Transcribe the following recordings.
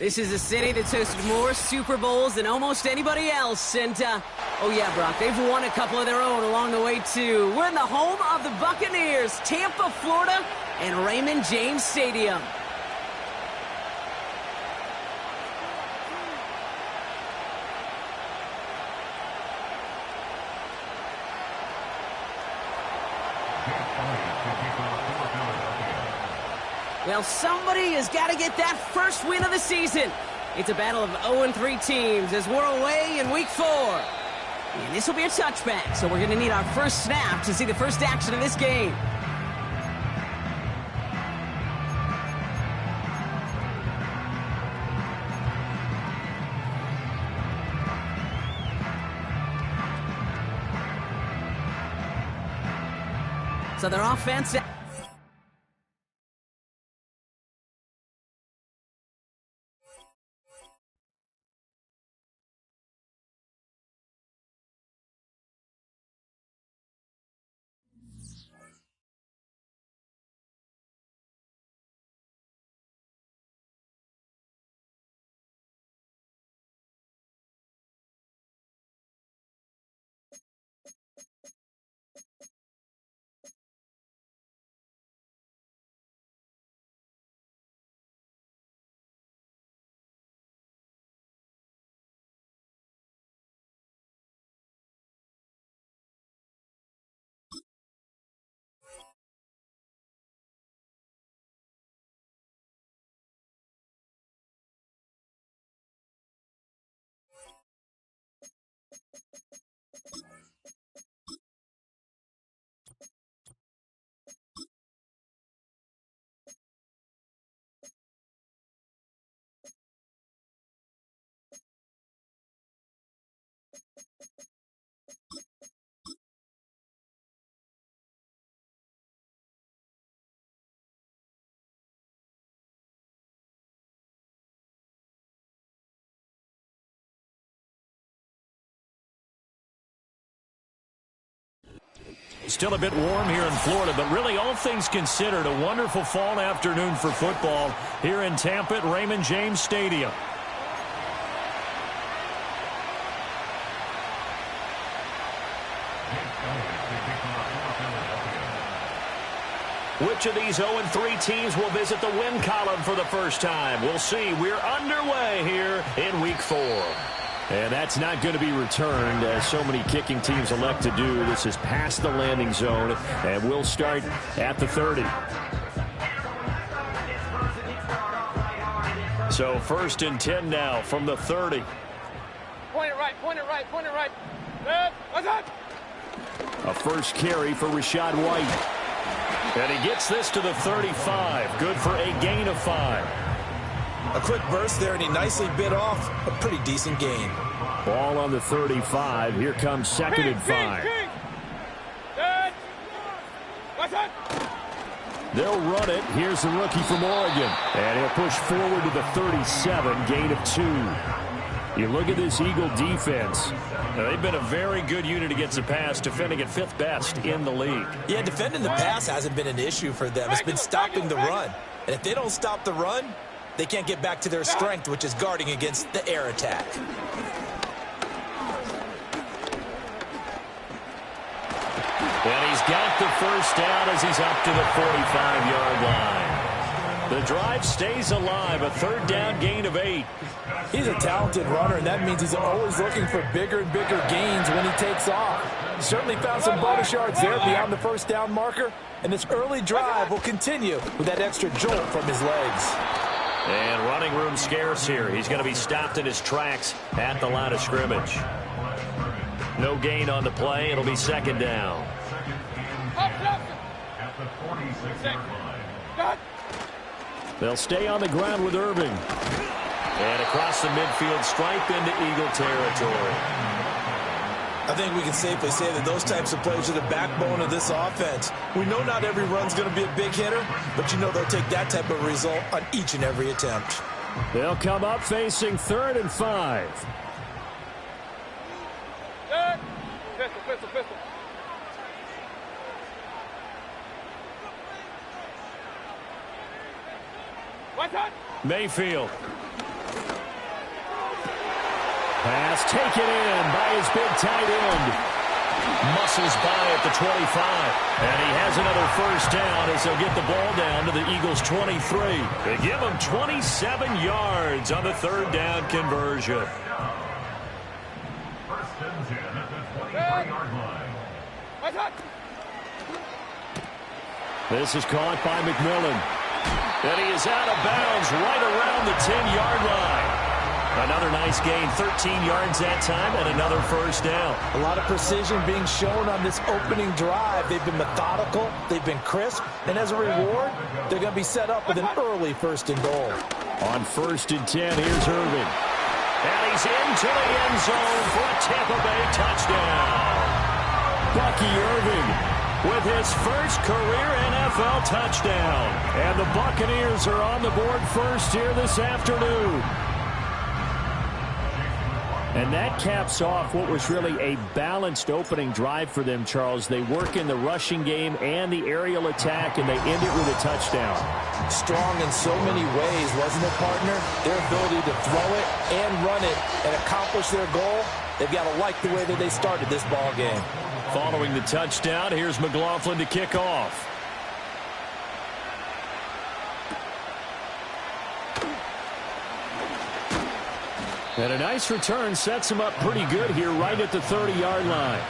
This is a city that's hosted more Super Bowls than almost anybody else. And, oh yeah, Brock, they've won a couple of their own along the way, too. We're in the home of the Buccaneers, Tampa, Florida, and Raymond James Stadium. Well, somebody has got to get that first win of the season. It's a battle of 0-3 teams as we're away in Week 4. And this will be a touchback, so we're going to need our first snap to see the first action of this game. So their offense... Still a bit warm here in Florida, but really all things considered, a wonderful fall afternoon for football here in Tampa at Raymond James Stadium. Which of these 0-3 teams will visit the win column for the first time? We'll see. We're underway here in Week 4. And that's not going to be returned, as so many kicking teams elect to do. This is past the landing zone, and we'll start at the 30. So 1st and 10 now from the 30. Point it right, point it right, point it right. Good. What's up? A first carry for Rachaad White. And he gets this to the 35. Good for a gain of 5. A quick burst there, and he nicely bit off a pretty decent gain. Ball on the 35. Here comes 2nd and 5. Good. What's up? They'll run it. Here's the rookie from Oregon. And he'll push forward to the 37, gain of 2. You look at this Eagle defense. Now, they've been a very good unit against the pass, defending at 5th best in the league. Yeah, defending the pass hasn't been an issue for them. It's been stopping the run. And if they don't stop the run, they can't get back to their strength, which is guarding against the air attack. And he's got the first down as he's up to the 45-yard line. The drive stays alive, a 3rd down gain of 8. He's a talented runner, and that means he's always looking for bigger and bigger gains when he takes off. Certainly found some bonus yards there beyond the first down marker, and this early drive will continue with that extra jolt from his legs. And running room scarce here. He's going to be stopped in his tracks at the line of scrimmage. No gain on the play. It'll be 2nd down. They'll stay on the ground with Irving. And across the midfield stripe into Eagle territory. I think we can safely say that those types of plays are the backbone of this offense. We know not every run's going to be a big hitter, but you know they'll take that type of result on each and every attempt. They'll come up facing 3rd and 5. Pistol. What's up? Mayfield. Pass taken in by his big tight end. Muscles by at the 25. And he has another first down as they'll get the ball down to the Eagles' 23. They give him 27 yards on the third down conversion. This is caught by McMillan. And he is out of bounds right around the 10-yard line. Another nice gain, 13 yards that time, and another first down. A lot of precision being shown on this opening drive. They've been methodical, they've been crisp, and as a reward, they're going to be set up with an early 1st and goal. On 1st and 10, here's Irving. And he's into the end zone for a Tampa Bay touchdown. Bucky Irving with his first career NFL touchdown. And the Buccaneers are on the board first here this afternoon. And that caps off what was really a balanced opening drive for them, Charles. They work in the rushing game and the aerial attack, and they end it with a touchdown. Strong in so many ways, wasn't it, partner? Their ability to throw it and run it and accomplish their goal, they've got to like the way that they started this ball game. Following the touchdown, here's McLaughlin to kick off. And a nice return sets him up pretty good here right at the 30-yard line.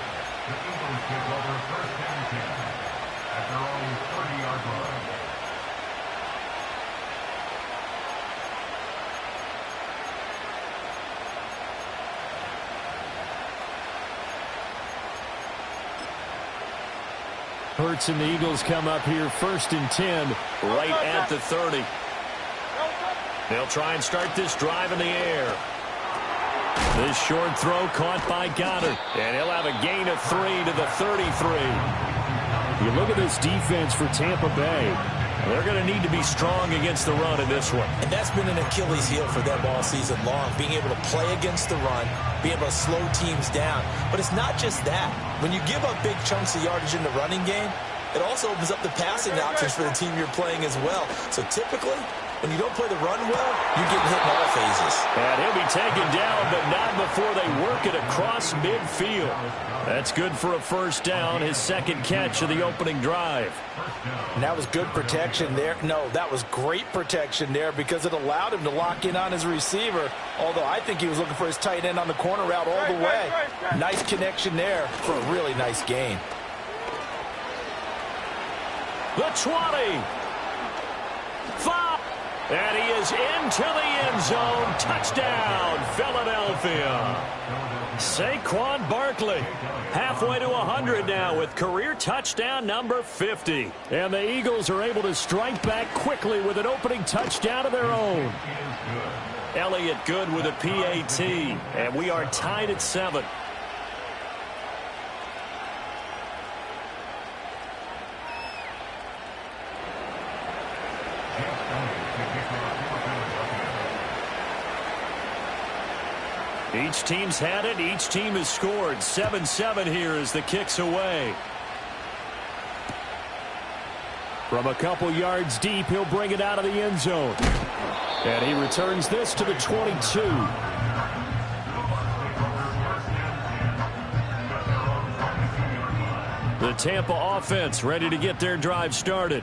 Hurts and the Eagles come up here 1st and 10 right at the 30. They'll try and start this drive in the air. This short throw caught by Goddard. And he'll have a gain of 3 to the 33. You look at this defense for Tampa Bay. They're going to need to be strong against the run in this one. And that's been an Achilles heel for them all season long, being able to play against the run, being able to slow teams down. But it's not just that. When you give up big chunks of yardage in the running game, it also opens up the passing options for the team you're playing as well. So typically, when you don't play the run well, you're getting hit in all phases. And he'll be taken down, but not before they work it across midfield. That's good for a first down, his second catch of the opening drive. And that was good protection there. No, that was great protection there because it allowed him to lock in on his receiver, although I think he was looking for his tight end on the corner route all the way. Nice connection there for a really nice gain. The 20. 5. And he is into the end zone. Touchdown, Philadelphia. Saquon Barkley halfway to 100 now with career touchdown number 50. And the Eagles are able to strike back quickly with an opening touchdown of their own. Elliott good with a PAT. And we are tied at 7. Each team's had it. Each team has scored. 7-7 here as the kick's away. From a couple yards deep, he'll bring it out of the end zone. And he returns this to the 22. The Tampa offense ready to get their drive started.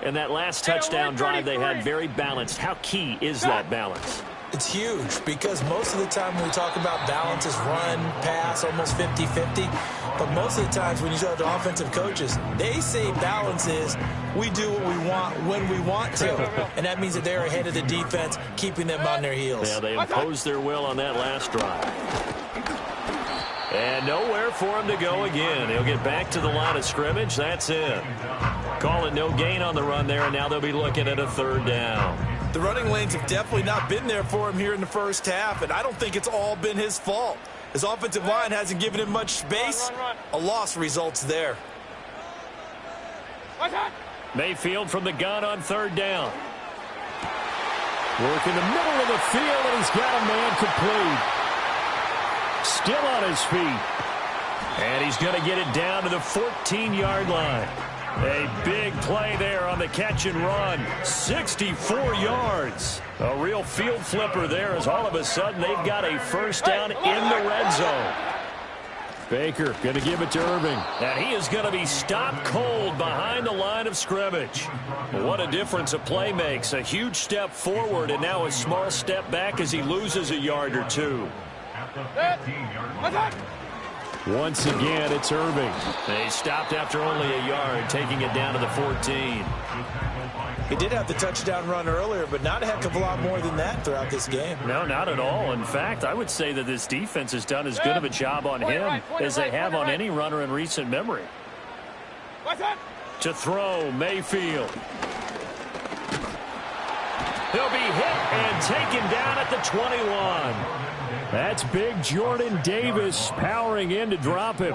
And that last touchdown drive they had very balanced. How key is that balance? It's huge because most of the time when we talk about balance is run, pass, almost 50-50. But most of the times when you talk to offensive coaches, they say balance is we do what we want when we want to. And that means that they're ahead of the defense, keeping them on their heels. Yeah, they imposed their will on that last drive. And nowhere for him to go again. He'll get back to the line of scrimmage. That's it. Call it no gain on the run there, and now they'll be looking at a third down. The running lanes have definitely not been there for him here in the first half, and I don't think it's all been his fault. His offensive line hasn't given him much space. A loss results there. Mayfield from the gun on third down. Work in the middle of the field, and he's got a man complete. Still on his feet. And he's going to get it down to the 14-yard line. A big play there on the catch and run. 64 yards. A real field flipper there as all of a sudden they've got a first down in the red zone. Baker going to give it to Irving. And he is going to be stopped cold behind the line of scrimmage. What a difference a play makes. A huge step forward and now a small step back as he loses a yard or two. Once again, it's Irving. They stopped after only a yard, taking it down to the 14. He did have the touchdown run earlier, but not a heck of a lot more than that throughout this game. No, not at all. In fact, I would say that this defense has done as good of a job on him as they have on any runner in recent memory. To throw, Mayfield. He'll be hit and taken down at the 21. That's big Jordan Davis powering in to drop him.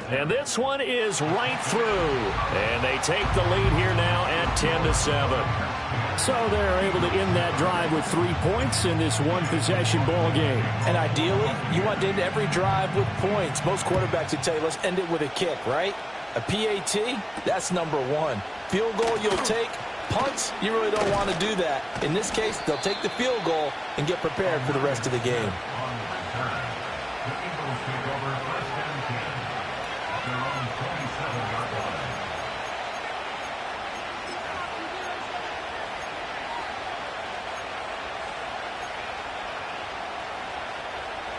And this one is right through. And they take the lead here now at 10-7. So they're able to end that drive with 3 points in this one-possession ball game. And ideally, you want to end every drive with points. Most quarterbacks would tell you, let's end it with a kick, right? A PAT, that's number one. Field goal you'll take. Punts, you really don't want to do that. In this case, they'll take the field goal and get prepared for the rest of the game.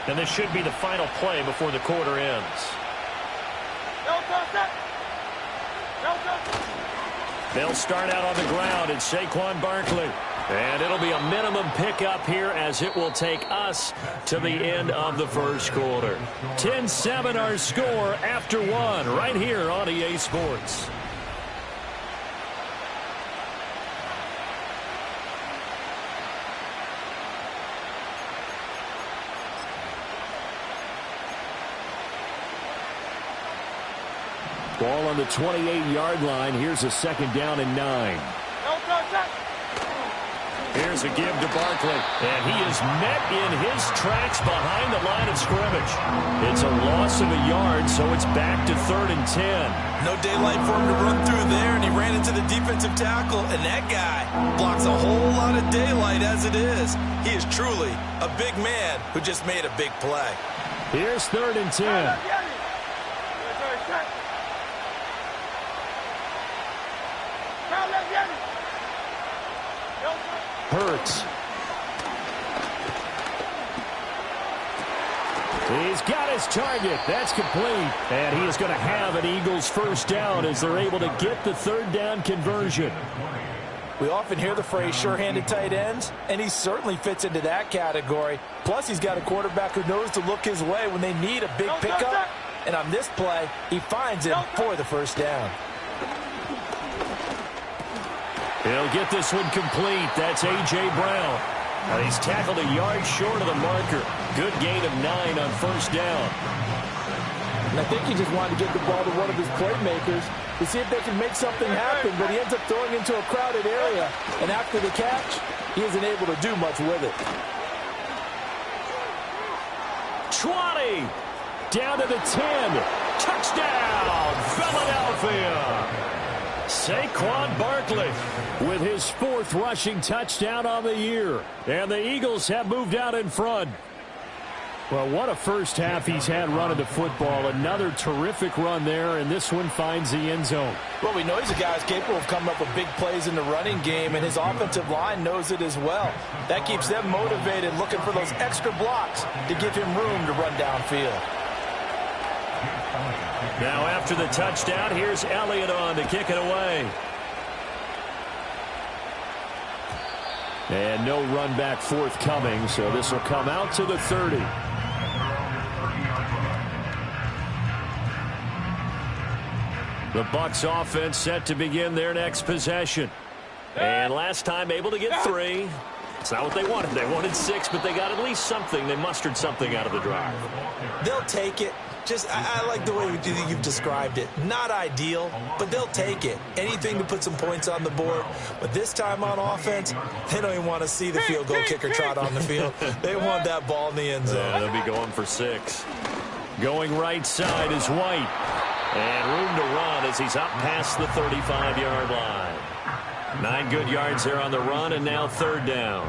And this should be the final play before the quarter ends. They'll start out on the ground. It's Saquon Barkley. And it'll be a minimum pickup here as it will take us to the end of the first quarter. 10-7 our score after one right here on EA Sports. Ball on the 28-yard line. Here's a 2nd down and 9. Here's a give to Barkley. And he is met in his tracks behind the line of scrimmage. It's a loss of a yard, so it's back to 3rd and 10. No daylight for him to run through there, and he ran into the defensive tackle, and that guy blocks a whole lot of daylight as it is. He is truly a big man who just made a big play. Here's 3rd and 10. Hurts. He's got his target. That's complete. And he is going to have an Eagles first down as they're able to get the 3rd down conversion. We often hear the phrase sure-handed tight ends, and he certainly fits into that category. Plus, he's got a quarterback who knows to look his way when they need a big pickup. And on this play, he finds him for the first down. He'll get this one complete. That's A.J. Brown. And he's tackled a yard short of the marker. Good gain of 9 on first down. And I think he just wanted to get the ball to one of his playmakers to see if they can make something happen, but he ends up throwing into a crowded area. And after the catch, he isn't able to do much with it. 20. Down to the 10. Touchdown, Philadelphia. Saquon Barkley with his 4th rushing touchdown on the year. And the Eagles have moved out in front. Well, what a first half he's had running the football. Another terrific run there, and this one finds the end zone. Well, we know he's a guy who's capable of coming up with big plays in the running game, and his offensive line knows it as well. That keeps them motivated, looking for those extra blocks to give him room to run downfield. Now after the touchdown, here's Elliott on to kick it away. And no run back forthcoming, so this will come out to the 30. The Bucs offense set to begin their next possession. And last time able to get 3. It's not what they wanted. They wanted 6, but they got at least something. They mustered something out of the drive. They'll take it. I like the way you've described it. Not ideal, but they'll take it. Anything to put some points on the board. But this time on offense, they don't even want to see the field goal kicker trot on the field. They want that ball in the end zone. Yeah, they'll be going for 6. Going right side is White. And room to run as he's up past the 35-yard line. 9 good yards there on the run, and now 3rd down.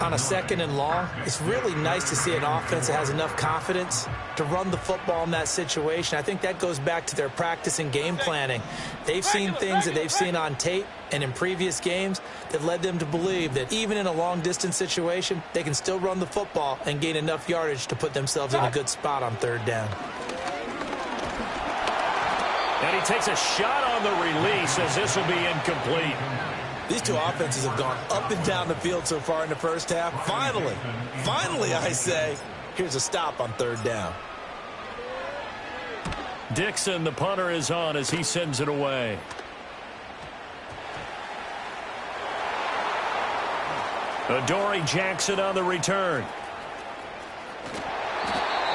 On a 2nd and long, it's really nice to see an offense that has enough confidence to run the football in that situation. I think that goes back to their practice and game planning. They've seen things that they've seen on tape and in previous games that led them to believe that even in a long-distance situation, they can still run the football and gain enough yardage to put themselves in a good spot on 3rd down. And he takes a shot on the release as this will be incomplete. These two offenses have gone up and down the field so far in the first half. Finally, I say, here's a stop on 3rd down. Dixon, the punter, is on as he sends it away. Adoree Jackson on the return.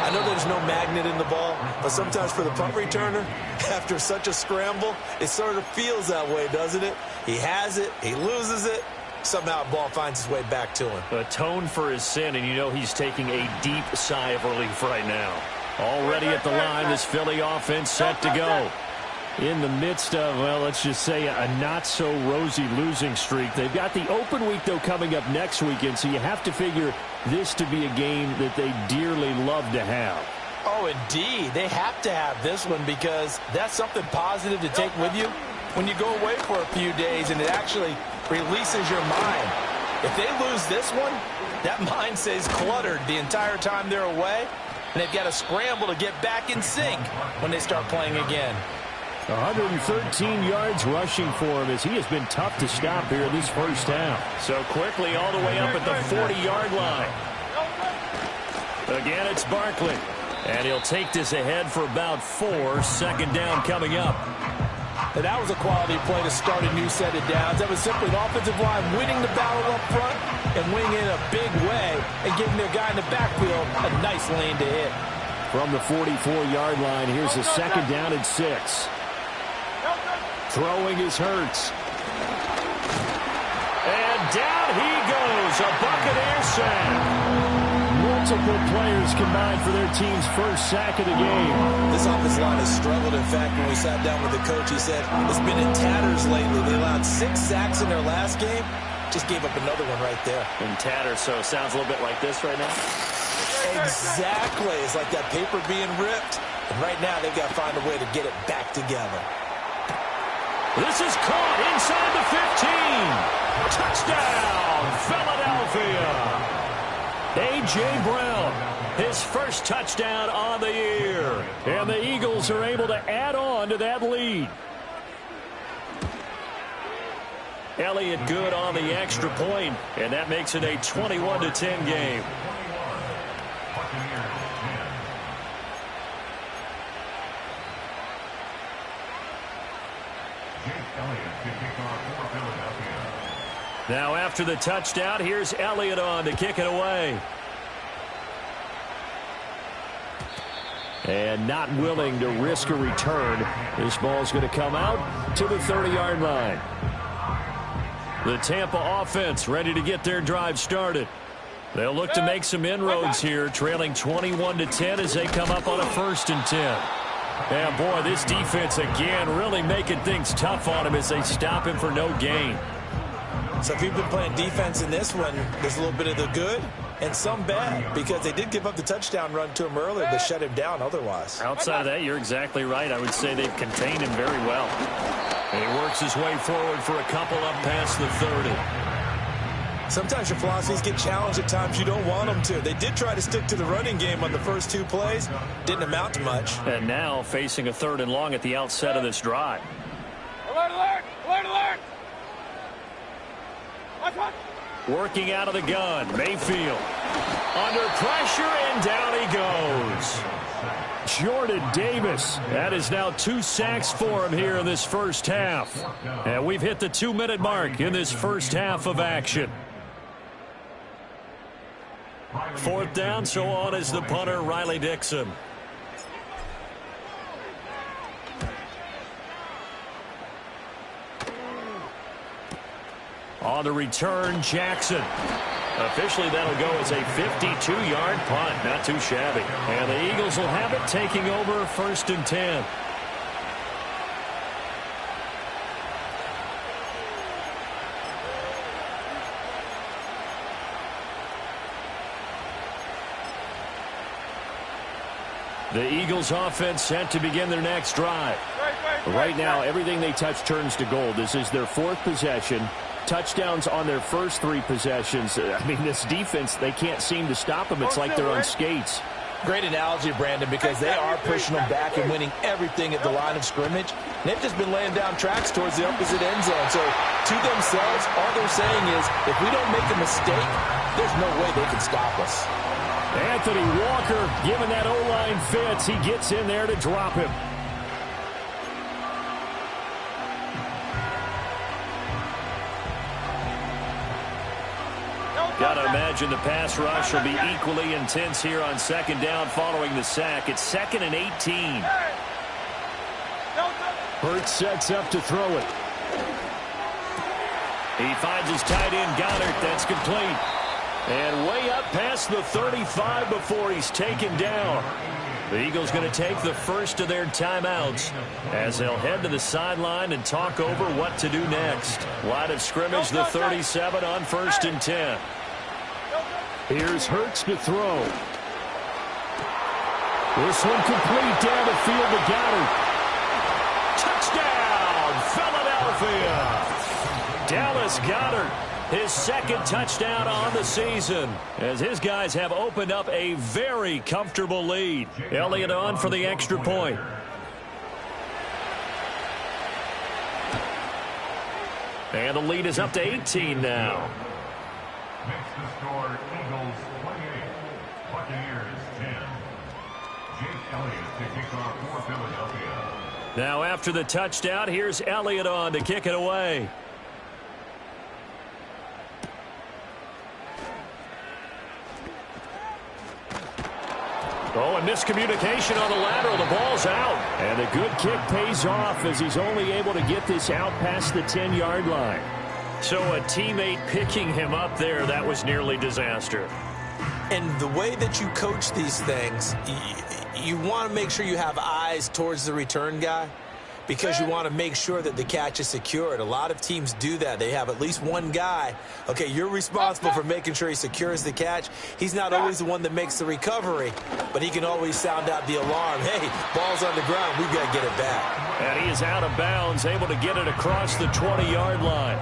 I know there's no magnet in the ball, but sometimes for the punt returner, after such a scramble, it sort of feels that way, doesn't it? He has it, he loses it, somehow the ball finds its way back to him. Atoned for his sin, and you know he's taking a deep sigh of relief right now. Already at the line, this Philly offense set to go. In the midst of, well, let's just say a not-so-rosy losing streak. They've got the open week, though, coming up next weekend, so you have to figure this to be a game that they dearly love to have. Oh, indeed. They have to have this one because that's something positive to take with you when you go away for a few days, and it actually releases your mind. If they lose this one, that mind stays cluttered the entire time they're away, and they've got to scramble to get back in sync when they start playing again. 113 yards rushing for him as he has been tough to stop here in this first half. So quickly all the way up at the 40-yard line. Again, it's Barkley. And he'll take this ahead for about 4. 2nd down coming up. And that was a quality play to start a new set of downs. That was simply an offensive line winning the battle up front and winning in a big way and giving their guy in the backfield a nice lane to hit. From the 44-yard line, here's a 2nd down and 6. Throwing is Hurts. And down he goes. A Buccaneer sack. Multiple players combined for their team's first sack of the game. This offensive line has struggled. In fact, when we sat down with the coach, he said it's been in tatters lately. They allowed 6 sacks in their last game. Just gave up another one right there. In tatters, so it sounds a little bit like this right now. Exactly. It's like that paper being ripped. And right now, they've got to find a way to get it back together. This is caught inside the 15. Touchdown, Philadelphia. A.J. Brown, his first touchdown on the year. And the Eagles are able to add on to that lead. Elliott good on the extra point, and that makes it a 21-10 game. Now after the touchdown, here's Elliott on to kick it away. And not willing to risk a return. This ball's going to come out to the 30-yard line. The Tampa offense ready to get their drive started. They'll look to make some inroads here, trailing 21-10 as they come up on a 1st and 10. And boy, this defense again really making things tough on him as they stop him for no gain. So if you've been playing defense in this one, there's a little bit of the good and some bad because they did give up the touchdown run to him earlier but shut him down otherwise. Outside of that, you're exactly right. I would say they've contained him very well. And he works his way forward for a couple up past the 30. Sometimes your philosophies get challenged at times you don't want them to. They did try to stick to the running game on the first 2 plays. Didn't amount to much. And now facing a 3rd and long at the outset of this drive. Alert, alert! Alert, alert! Working out of the gun, Mayfield. Under pressure, and down he goes. Jordan Davis. That is now 2 sacks for him here in this first half. And we've hit the 2-minute mark in this first half of action. 4th down, so on is the punter, Riley Dixon. On the return, Jackson. Officially, that'll go as a 52-yard punt. Not too shabby. And the Eagles will have it, taking over 1st and 10. The Eagles offense set to begin their next drive. Right now, everything they touch turns to gold. This is their 4th possession. Touchdowns on their first 3 possessions. I mean, this defense, they can't seem to stop them. It's like they're on skates. Great analogy, Brandon, because they are pushing them back and winning everything at the line of scrimmage. They've just been laying down tracks towards the opposite end zone. So, to themselves, all they're saying is, if we don't make a mistake, there's no way they can stop us. Anthony Walker giving that O-line fits. He gets in there to drop him. Got to imagine the pass rush will be equally intense here on 2nd down following the sack. It's 2nd and 18. Hurts sets up to throw it. He finds his tight end, Goddard. That's complete. And way up past the 35 before he's taken down. The Eagles going to take the first of their timeouts as they'll head to the sideline and talk over what to do next. Line of scrimmage, the 37 on 1st and 10. Here's Hurts to throw. This one complete down the field to Goddard. Touchdown, Philadelphia! Dallas Goedert, his 2nd touchdown on the season, as his guys have opened up a very comfortable lead. Elliott on for the extra point. And the lead is up to 18 now. Next to score, Eagles 28, Buccaneers 10. Jake Elliott to kick off for Philadelphia. Now after the touchdown, here's Elliott on to kick it away. Oh, and miscommunication on the lateral. The ball's out. And a good kick pays off as he's only able to get this out past the 10-yard line. So a teammate picking him up there, that was nearly disaster. And the way that you coach these things, you want to make sure you have eyes towards the return guy because you want to make sure that the catch is secured. A lot of teams do that. They have at least one guy. Okay, you're responsible for making sure he secures the catch. He's not always the one that makes the recovery, but he can always sound out the alarm. Hey, ball's on the ground. We've got to get it back. And he is out of bounds, able to get it across the 20-yard line.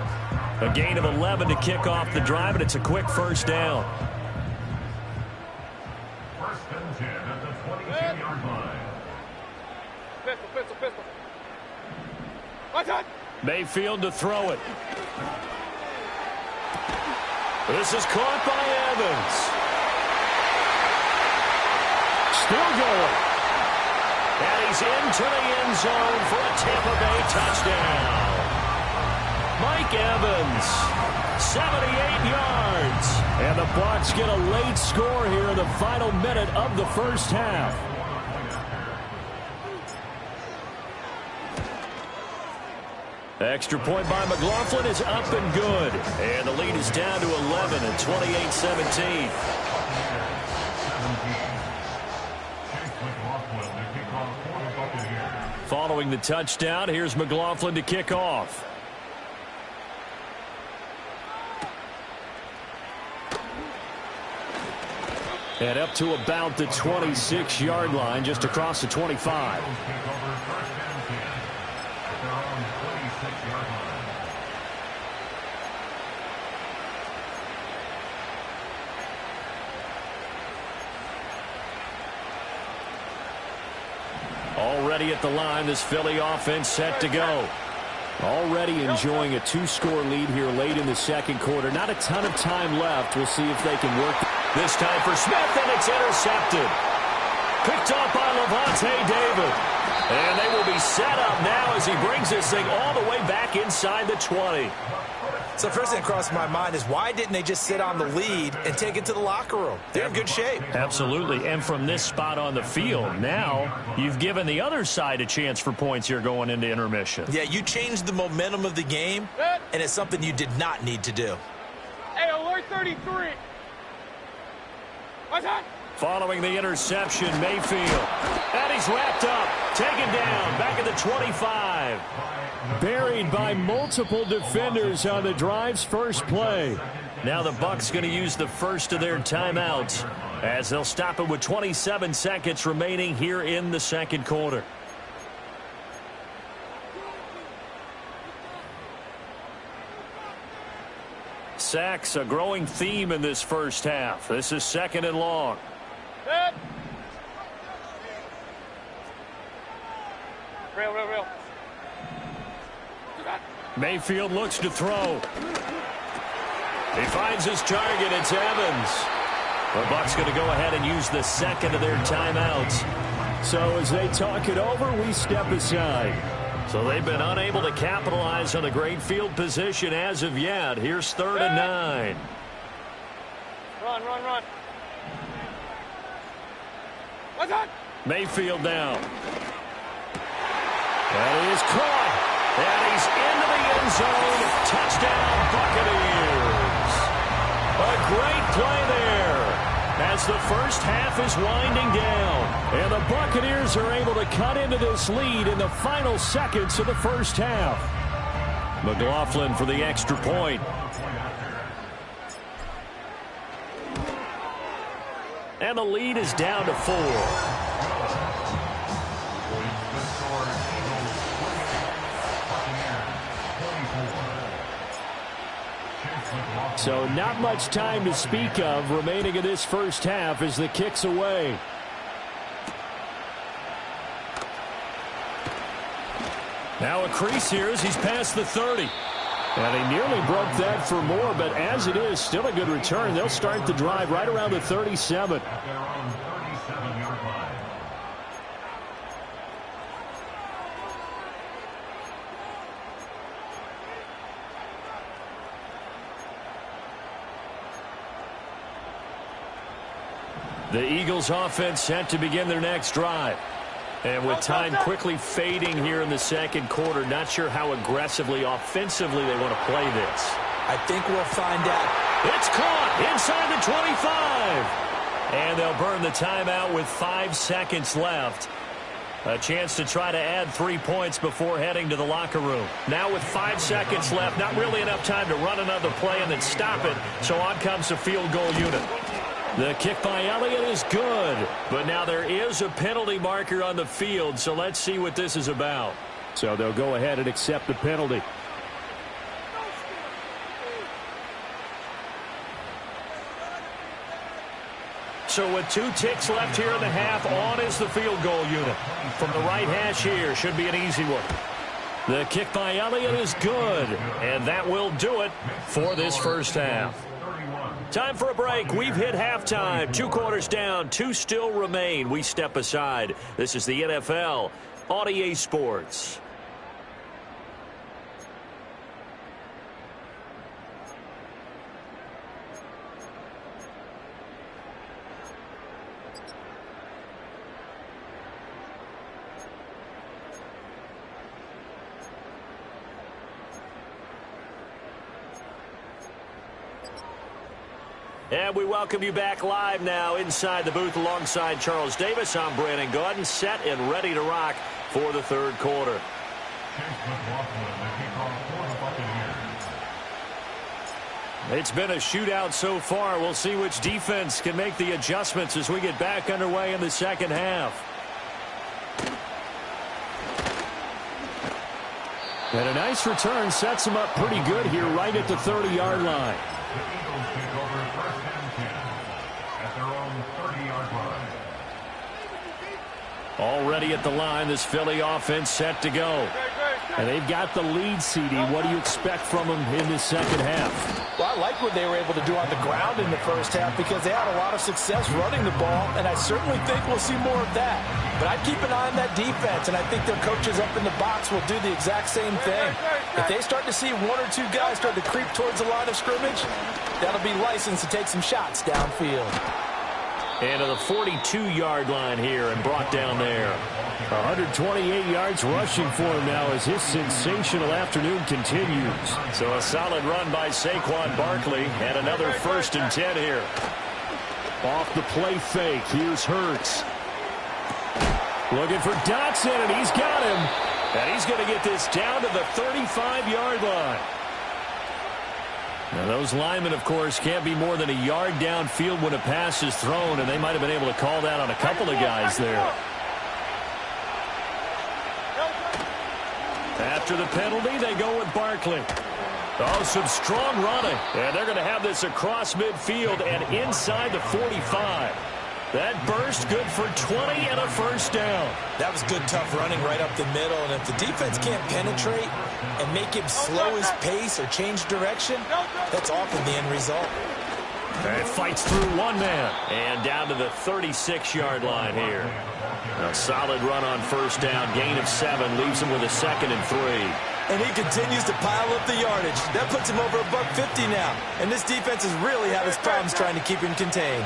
A gain of 11 to kick off the drive, and it's a quick 1st down. 1st and 10 at the 22-yard line. Pistol. Watch out! Mayfield to throw it. This is caught by Evans. Still going. And he's into the end zone for a Tampa Bay touchdown. Mike Evans, 78 yards. And the Bucs get a late score here in the final minute of the 1st half. Extra point by McLaughlin is up and good. And the lead is down to 11 at 28-17. Following the touchdown, here's McLaughlin to kick off. And up to about the 26-yard line, just across the 25. Already at the line, this Philly offense set to go. Already enjoying a 2-score lead here late in the 2nd quarter. Not a ton of time left. We'll see if they can work. This time for Smith, and it's intercepted. Picked up by Levante David. And they will be set up now as he brings this thing all the way back inside the 20. So first thing that crossed my mind is why didn't they just sit on the lead and take it to the locker room? They're in good shape. Absolutely. And from this spot on the field, now you've given the other side a chance for points here going into intermission. Yeah, you changed the momentum of the game, and it's something you did not need to do. Hey, alert 33. What's that? Following the interception, Mayfield. And he's wrapped up. Taken down. Back at the 25. Buried by multiple defenders on the drive's first play. Now the Bucs going to use the first of their timeouts as they'll stop it with 27 seconds remaining here in the second quarter. Sacks, a growing theme in this first half. This is second and long. Set. Real. Mayfield looks to throw. He finds his target. It's Evans. The Bucs going to go ahead and use the second of their timeouts. So as they talk it over, we step aside. So they've been unable to capitalize on a great field position as of yet. Here's 3rd and 9. Run. What's that? Mayfield now. And he is caught. And he's into the end zone. Touchdown, Buccaneers. A great play there as the first half is winding down. And the Buccaneers are able to cut into this lead in the final seconds of the first half. McLaughlin for the extra point. And the lead is down to 4. So not much time to speak of remaining in this first half as the kick's away. Now a crease here as he's past the 30. And he nearly broke that for more, but as it is, still a good return. They'll start the drive right around the 37. At their own 37-yard line. The Eagles offense set to begin their next drive. And with time quickly fading here in the second quarter, not sure how aggressively, offensively they want to play this. I think we'll find out. It's caught inside the 25. And they'll burn the timeout with 5 seconds left. A chance to try to add 3 points before heading to the locker room. Now with 5 seconds left, not really enough time to run another play and then stop it. So on comes the field goal unit. The kick by Elliott is good, but now there is a penalty marker on the field, so let's see what this is about. So they'll go ahead and accept the penalty. So with 2 ticks left here in the half, on is the field goal unit. From the right hash here, should be an easy one. The kick by Elliott is good, and that will do it for this first half. Time for a break. We've hit halftime. 2 quarters down. 2 still remain. We step aside. This is the NFL on EA Sports. And we welcome you back live now inside the booth alongside Charles Davis. I'm Brandon Gaudin, set and ready to rock for the third quarter. It's been a shootout so far. We'll see which defense can make the adjustments as we get back underway in the second half. And a nice return sets them up pretty good here right at the 30-yard line. The Eagles take over 1st and 10 at their own 30-yard line. Already at the line, this Philly offense set to go. Great. And they've got the lead, CD. What do you expect from them in this second half? Well, I like what they were able to do on the ground in the first half because they had a lot of success running the ball, and I certainly think we'll see more of that. But I'd keep an eye on that defense, and I think their coaches up in the box will do the exact same thing. If they start to see one or two guys start to creep towards the line of scrimmage, that'll be licensed to take some shots downfield. And to the 42-yard line here and brought down there. 128 yards rushing for him now as his sensational afternoon continues. So a solid run by Saquon Barkley and another 1st and 10 here. Off the play fake. Here's Hurts. Looking for Dotson, and he's got him. And he's going to get this down to the 35-yard line. Now, those linemen, of course, can't be more than a yard downfield when a pass is thrown, and they might have been able to call that on a couple of guys there. After the penalty, they go with Barkley. Oh, some strong running. And they're going to have this across midfield and inside the 45. That burst good for 20 and a 1st down. That was good, tough running right up the middle. And if the defense can't penetrate and make him slow his pace or change direction, that's often the end result. And fights through one man. And down to the 36-yard line here. A solid run on 1st down. Gain of 7 leaves him with a 2nd and 3. And he continues to pile up the yardage. That puts him over $150 now. And this defense has really had its problems trying to keep him contained.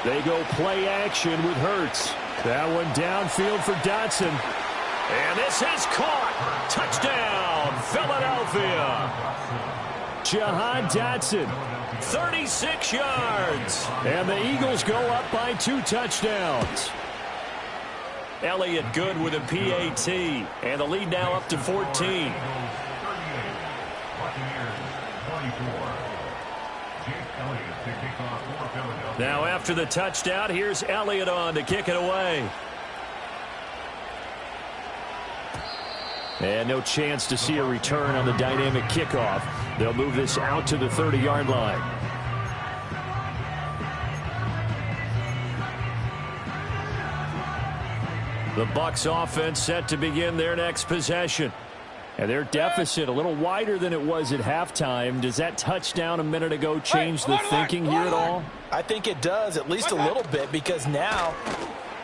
They go play action with Hurts. That one downfield for Dotson. And this is caught. Touchdown, Philadelphia. Jahan Dotson, 36 yards. And the Eagles go up by 2 touchdowns. Elliott good with a PAT. And the lead now up to 14. Now after the touchdown, here's Elliott on to kick it away. And no chance to see a return on the dynamic kickoff. They'll move this out to the 30-yard line. The Bucs offense set to begin their next possession. And their deficit a little wider than it was at halftime. Does that touchdown a minute ago change the thinking here at all? I think it does, at least a little bit, because now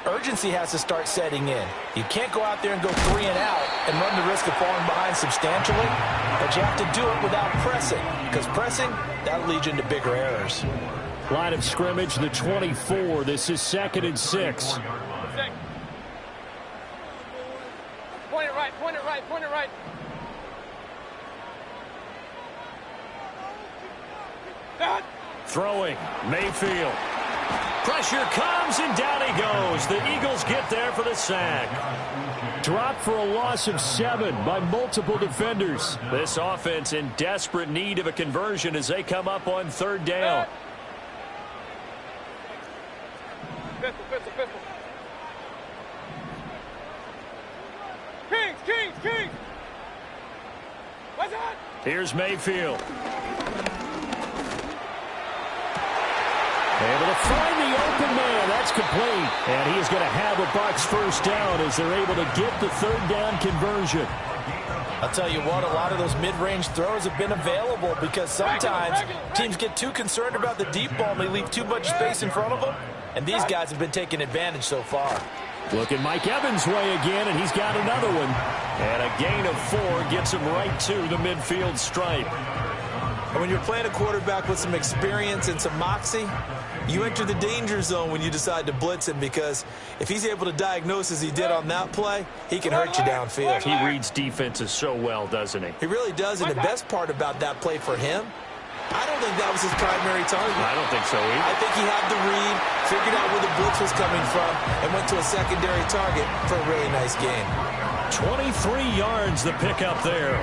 urgency has to start setting in. You can't go out there and go 3 and out and run the risk of falling behind substantially, but you have to do it without pressing, because pressing, that'll lead you into bigger errors. Line of scrimmage, the 24. This is 2nd and 6. Point it right, point it right, point it right. Throwing, Mayfield. Pressure comes, and down he goes. The Eagles get there for the sack. Dropped for a loss of 7 by multiple defenders. This offense in desperate need of a conversion as they come up on 3rd down. Pistol, pistol, pistol. Kings, Kings, Kings. What's that? Here's Mayfield. Able to find the open man. That's complete. And he is going to have a Bucs 1st down as they're able to get the 3rd down conversion. I'll tell you what, a lot of those mid-range throws have been available because sometimes teams get too concerned about the deep ball and they leave too much space in front of them. And these guys have been taking advantage so far. Looking Mike Evans' way again, and he's got another one. And a gain of 4 gets him right to the midfield stripe. And when you're playing a quarterback with some experience and some moxie, you enter the danger zone when you decide to blitz him, because if he's able to diagnose as he did on that play, he can hurt you downfield. He reads defenses so well, doesn't he? He really does, and the best part about that play for him, I don't think that was his primary target. I don't think so either. I think he had the read, figured out where the blitz was coming from, and went to a secondary target for a really nice gain. 23 yards the pickup there.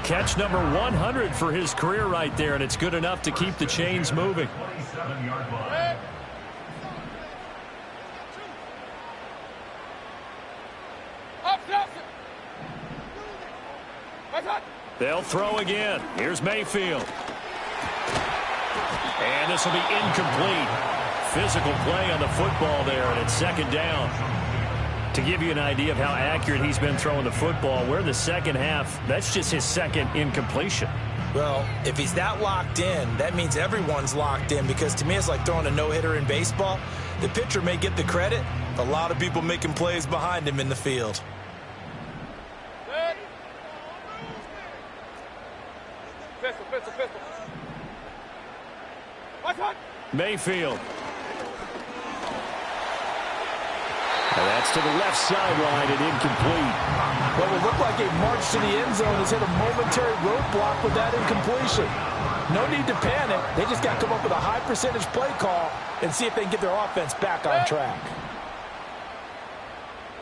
Catch number 100 for his career right there, and it's good enough to keep the chains moving. They'll throw again. Here's Mayfield. And this will be incomplete. physical play on the football there, and it's second down. To give you an idea of how accurate he's been throwing the football, we're in the second half. That's just his second incompletion. Well, if he's that locked in, that means everyone's locked in, because to me it's like throwing a no-hitter in baseball. The pitcher may get the credit, a lot of people making plays behind him in the field. Pistol, pistol, pistol. Hot. Mayfield. And that's to the left sideline and incomplete. Well, it looked like a march to the end zone has hit a momentary roadblock with that incompletion. No need to panic. They just got to come up with a high percentage play call and see if they can get their offense back on track.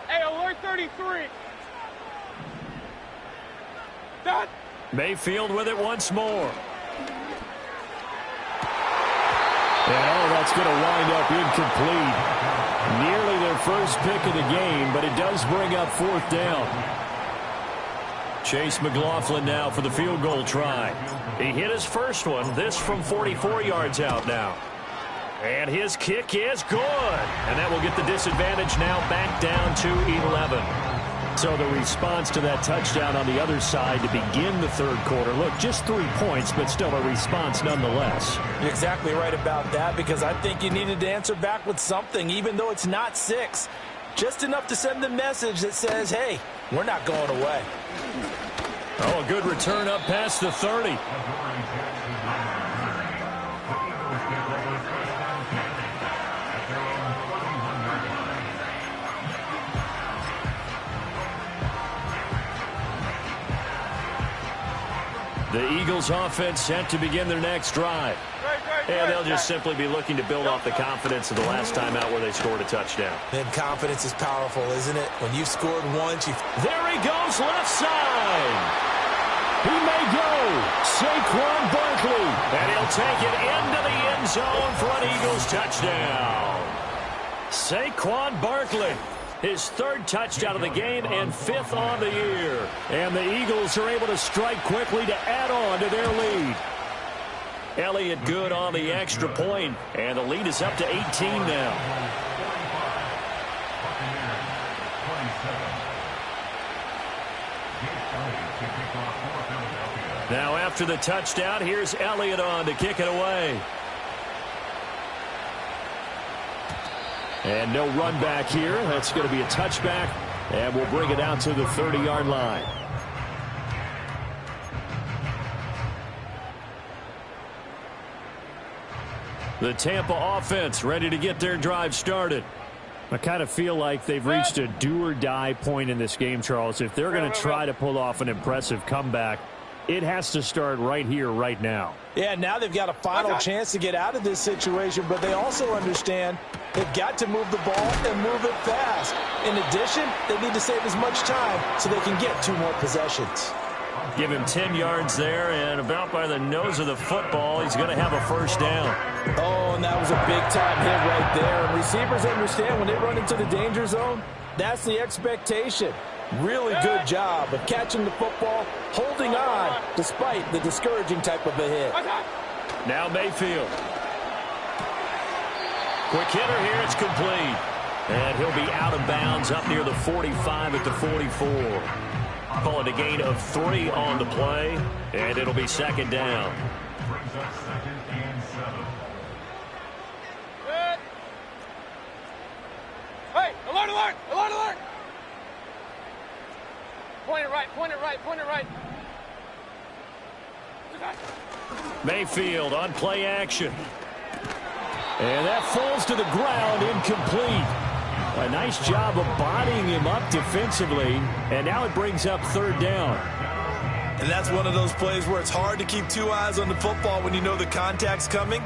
Hey, alert 33. Done. Mayfield with it once more. And that's going to wind up incomplete. Nearly their first pick of the game, but it does bring up fourth down. Chase McLaughlin now for the field goal try. He hit his first one, this from 44 yards out now. And his kick is good. And that will get the disadvantage now back down to 11. So the response to that touchdown on the other side to begin the third quarter. Look, just 3 points, but still a response nonetheless. You're exactly right about that, because I think you needed to answer back with something, even though it's not 6. Just enough to send the message that says, hey, we're not going away. Oh, a good return up past the 30. The Eagles offense set to begin their next drive. And they'll just simply be looking to build off the confidence of the last time out where they scored a touchdown. And confidence is powerful, isn't it? When you've scored once, There he goes, left side. He may go. Saquon Barkley. And he'll take it into the end zone for an Eagles touchdown. Saquon Barkley. His third touchdown of the game and 5th on the year. And the Eagles are able to strike quickly to add on to their lead. Elliott good on the extra point, and the lead is up to 18 now. Now after the touchdown, here's Elliott on to kick it away. And no run back here. That's going to be a touchback, and we'll bring it out to the 30-yard line. The Tampa offense ready to get their drive started. I kind of feel like they've reached a do-or-die point in this game, Charles. If they're going to try to pull off an impressive comeback, it has to start right here, right now. Yeah, now they've got a final chance to get out of this situation, but they also understand they've got to move the ball and move it fast. In addition, they need to save as much time so they can get 2 more possessions. Give him 10 yards there, and about by the nose of the football, he's going to have a first down. Oh, and that was a big-time hit right there. And receivers understand when they run into the danger zone, that's the expectation. Really good job of catching the football, holding on, despite the discouraging type of a hit. Now Mayfield. Quick hitter here, it's complete. And he'll be out of bounds up near the 45 at the 44. Call it a gain of 3 on the play, and it'll be second down. Brings up 2nd and 7. Good. Hey, alert, alert, alert, alert. Point it right, point it right, point it right. Mayfield on play action. And that falls to the ground, incomplete. A nice job of bodying him up defensively, and now it brings up 3rd down. And that's one of those plays where it's hard to keep 2 eyes on the football when you know the contact's coming,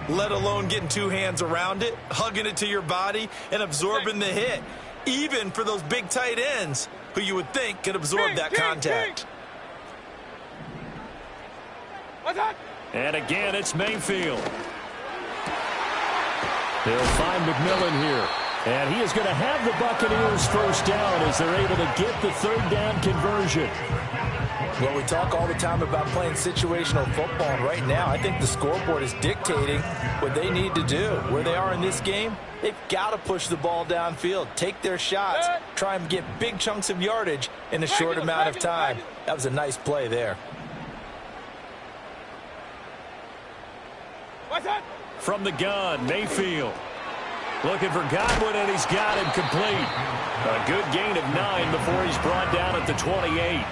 let alone getting 2 hands around it, hugging it to your body, and absorbing the hit, even for those big tight ends who you would think could absorb that contact. And again, it's Mayfield. They'll find McMillan here. And he is going to have the Buccaneers first down as they're able to get the third down conversion. Well, we talk all the time about playing situational football, and right now I think the scoreboard is dictating what they need to do. Where they are in this game, they've got to push the ball downfield, take their shots, try and get big chunks of yardage in a short amount of time. That was a nice play there. From the gun, Mayfield. Looking for Godwin, and he's got him complete. A good gain of 9 before he's brought down at the 28.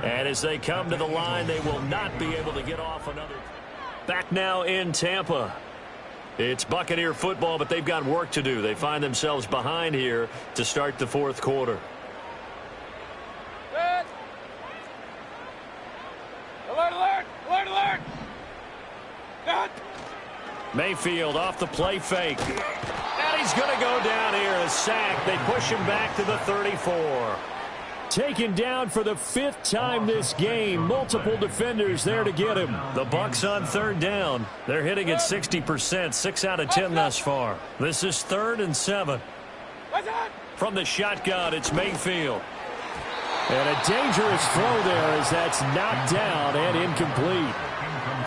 And as they come to the line, they will not be able to get off another. Back now in Tampa. It's Buccaneer football, but they've got work to do. They find themselves behind here to start the fourth quarter. Alert, alert! Alert, alert! Mayfield off the play fake. And he's going to go down here. A sack. They push him back to the 34. Taken down for the 5th time this game. Multiple defenders there to get him. The Bucs on third down. They're hitting at 60%. 6 out of 10 thus far. This is 3rd and 7. From the shotgun, it's Mayfield. And a dangerous throw there as that's knocked down and incomplete.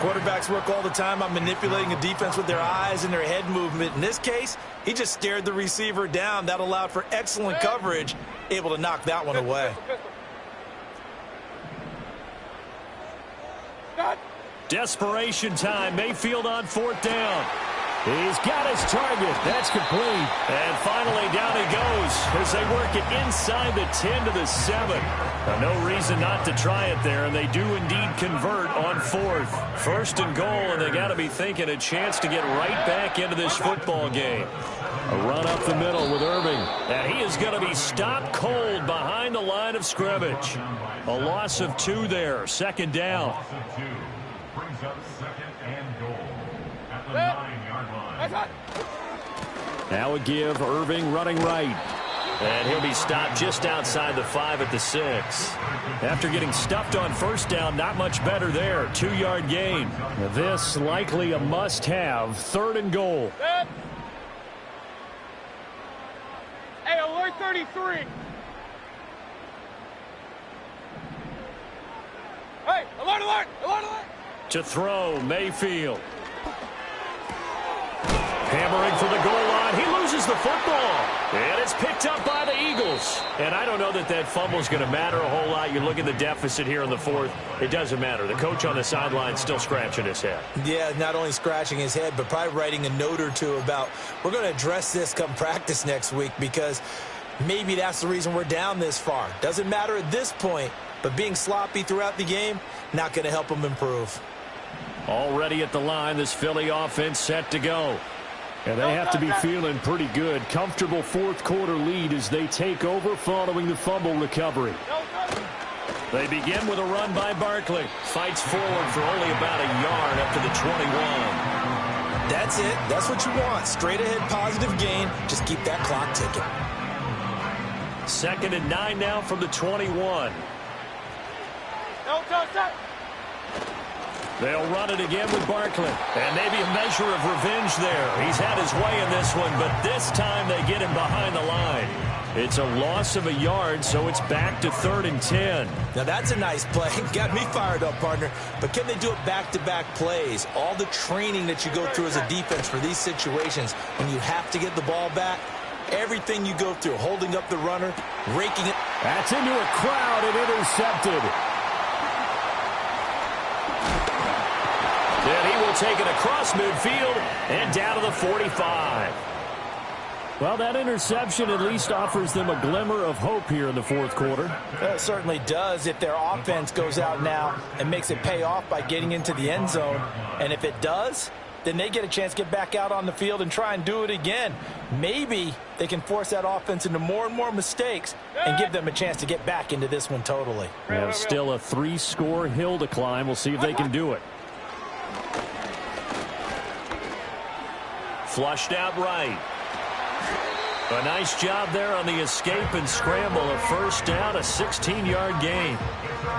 Quarterbacks work all the time on manipulating a defense with their eyes and their head movement. In this case, he just stared the receiver down. That allowed for excellent coverage, able to knock that one away. Desperation time. Mayfield on 4th down. He's got his target. That's complete. And finally down he goes as they work it inside the 10 to the 7. No reason not to try it there, and they do indeed convert on 4th. 1st and goal, and they got to be thinking a chance to get right back into this football game. A run up the middle with Irving. And he is going to be stopped cold behind the line of scrimmage. A loss of 2 there. 2nd down. Loss of 2 brings up 2nd and goal at the 9-yard line. Now a give. Irving running right. And he'll be stopped just outside the 5 at the 6. After getting stuffed on 1st down, not much better there. 2-yard gain. This likely a must-have. 3rd and goal. Hey, alert 33. Hey, alert, alert, alert, alert. To throw, Mayfield. Hammering for the goal line. He loses the football. And it's picked up by the Eagles. And I don't know that that fumble is going to matter a whole lot. You look at the deficit here in the 4th. It doesn't matter. The coach on the sideline still scratching his head. Yeah, not only scratching his head, but probably writing a note or two about we're going to address this come practice next week because maybe that's the reason we're down this far. Doesn't matter at this point, but being sloppy throughout the game, not going to help them improve. Already at the line, this Philly offense set to go. And they have to be feeling pretty good. Comfortable 4th quarter lead as they take over following the fumble recovery. They begin with a run by Barkley. Fights forward for only about a yard up to the 21. That's it. That's what you want. Straight ahead positive gain. Just keep that clock ticking. 2nd and 9 now from the 21. They'll run it again with Barkley. And maybe a measure of revenge there. He's had his way in this one, but this time they get him behind the line. It's a loss of a yard, so it's back to 3rd and 10. Now that's a nice play. Got me fired up, partner. But can they do it back-to-back plays? All the training that you go through as a defense for these situations, when you have to get the ball back, everything you go through, holding up the runner, raking it. That's into a crowd and intercepted. Then he will take it across midfield and down to the 45. Well, that interception at least offers them a glimmer of hope here in the 4th quarter. It certainly does if their offense goes out now and makes it pay off by getting into the end zone. And if it does, then they get a chance to get back out on the field and try and do it again. Maybe they can force that offense into more and more mistakes and give them a chance to get back into this one totally. And still a 3-score hill to climb. We'll see if they can do it. Flushed out right. A nice job there on the escape and scramble. A 1st down, a 16-yard gain.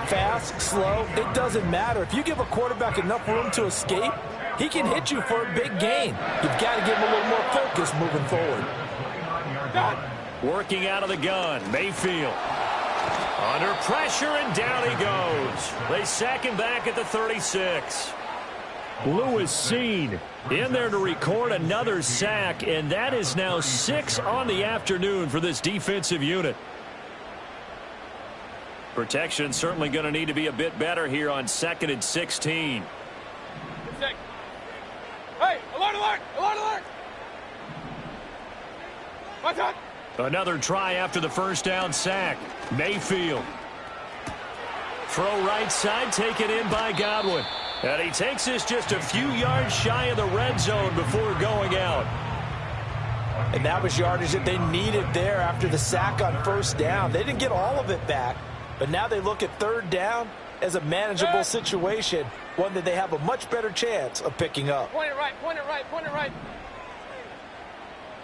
Fast, slow, it doesn't matter. If you give a quarterback enough room to escape, he can hit you for a big gain. You've got to give him a little more focus moving forward. Working out of the gun, Mayfield. Under pressure, and down he goes. They sack him back at the 36. Lewis Seen in there to record another sack, and that is now 6 on the afternoon for this defensive unit. Protection certainly going to need to be a bit better here on 2nd and 16. Hey, alert, alert, alert, alert! What's up? Another try after the first down sack. Mayfield. Throw right side, taken in by Godwin. And he takes this just a few yards shy of the red zone before going out. And that was yardage that they needed there after the sack on first down. They didn't get all of it back, but now they look at third down as a manageable situation, one that they have a much better chance of picking up. Point it right, point it right, point it right.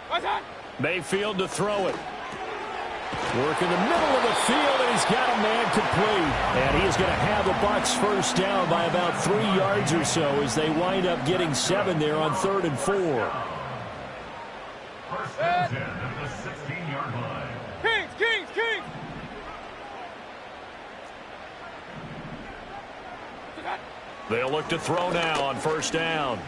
What's up? Mayfield to throw it. Work in the middle of the field, and he's got a man complete. And he is going to have the Bucs first down by about 3 yards or so as they wind up getting 7 there on 3rd and 4. First and 10 at the 16-yard line. Kings, Kings, Kings! They'll look to throw now on first down.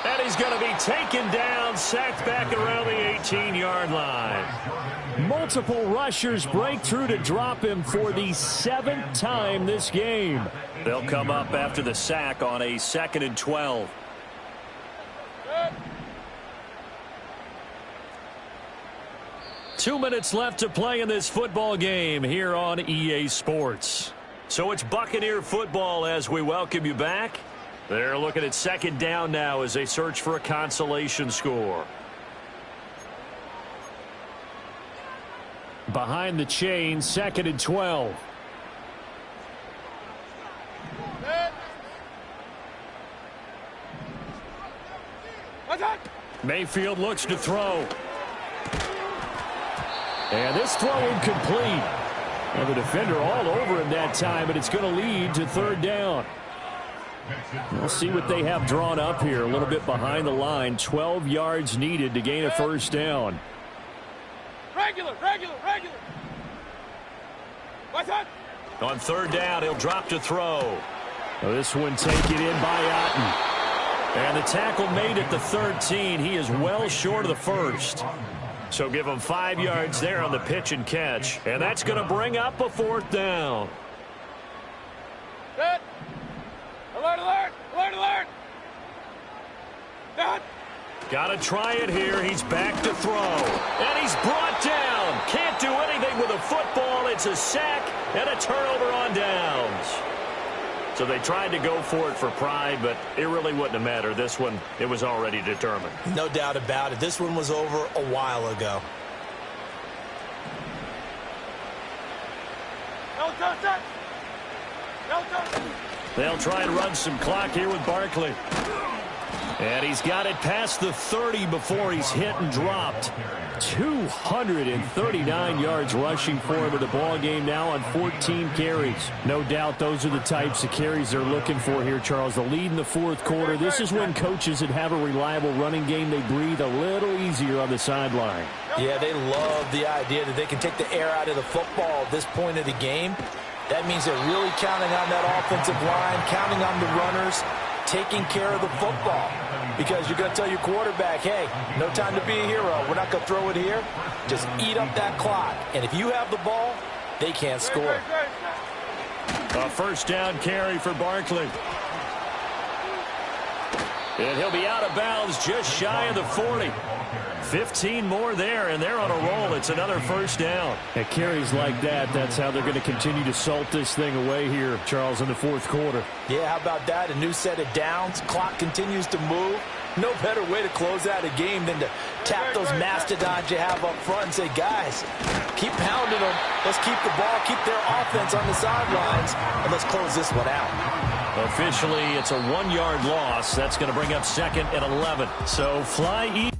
And he's going to be taken down, sacked back around the 18-yard line. Multiple rushers break through to drop him for the 7th time this game. They'll come up after the sack on a 2nd and 12. Two minutes left to play in this football game here on EA Sports. So it's Buccaneer football as we welcome you back. They're looking at 2nd down now as they search for a consolation score. Behind the chain, 2nd and 12. Mayfield looks to throw. And this throw incomplete. And the defender all over him that time, but it's going to lead to 3rd down. We'll see what they have drawn up here. A little bit behind the line. 12 yards needed to gain a first down. Regular, regular, regular. What's up? On 3rd down, he'll drop to throw. Well, this one taken in by Otten. And the tackle made at the 13. He is well short of the first. So give him 5 yards there on the pitch and catch. And that's going to bring up a 4th down. Good. Alert, alert, alert, alert. Done. Got to try it here. He's back to throw. And he's brought down. Can't do anything with a football. It's a sack and a turnover on downs. So they tried to go for it for pride, but it really wouldn't have mattered. This one, it was already determined. No doubt about it. This one was over a while ago. No touchdown. No touchdown. They'll try and run some clock here with Barkley. And he's got it past the 30 before he's hit and dropped. 239 yards rushing for him in the ball game now on 14 carries. No doubt those are the types of carries they're looking for here, Charles. The lead in the 4th quarter. This is when coaches that have a reliable running game, they breathe a little easier on the sideline. Yeah, they love the idea that they can take the air out of the football at this point of the game. That means they're really counting on that offensive line, counting on the runners, taking care of the football. Because you're going to tell your quarterback, hey, no time to be a hero. We're not going to throw it here. Just eat up that clock. And if you have the ball, they can't score. A first down carry for Barkley. And he'll be out of bounds just shy of the 40. 15 more there, and they're on a roll. It's another first down. At carries like that, that's how they're going to continue to salt this thing away here, Charles, in the 4th quarter. Yeah, how about that? A new set of downs. Clock continues to move. No better way to close out a game than to tap those mastodons you have up front and say, guys, keep pounding them. Let's keep the ball, keep their offense on the sidelines, and let's close this one out. Officially, it's a 1-yard loss. That's going to bring up 2nd and 11. So fly easy.